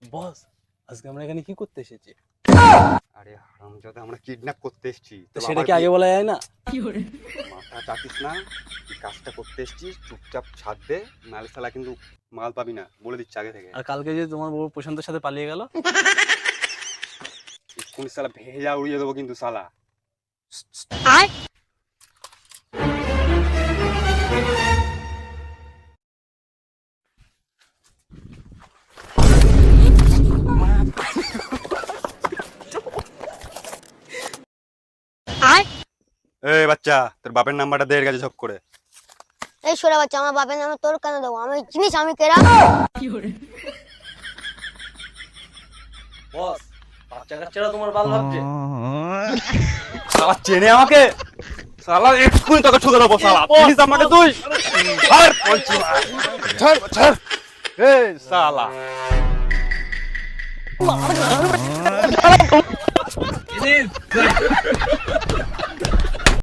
বস, আজকে আমরা এখানে কি করতে এসেছি? আরে হারামজাদা, আমরা কিডন্যাপ করতে এসেছি। তো সেটা কি আগে বলা যায় না? মাথা চাটিস না, তুই কাজটা করতে এসেছিস, চুপচাপ ছাড় দে, নাহলে শালা কিন্তু মাল পাবি না, বলে দিচ্ছি আগে থেকে। আর কালকে যে তোমার বউ প্রশান্তের সাথে পালিয়ে গেল, কোন শালা ভেজা উড়িয়ে দেবো কিন্তু শালা। এই বাচ্চা, তোর বাপের নাম্বারটা দে এর কাছে ঝক করে। এই সোরা বাচ্চা, আমার বাপের নামে তোর কেন দেবো? আমি জিনিস আমি কেরা? বস বাচ্চা কাচ্চারা তোমার বাল ভাবছে। শালা চেনে আমাকে, শালা এক্ষুনি তোকে ঠুকে দেবো শালা। চিনিস আমাকে তুই? ছাড় বলছি, ছাড় ছাড়। এই শালা জিনিস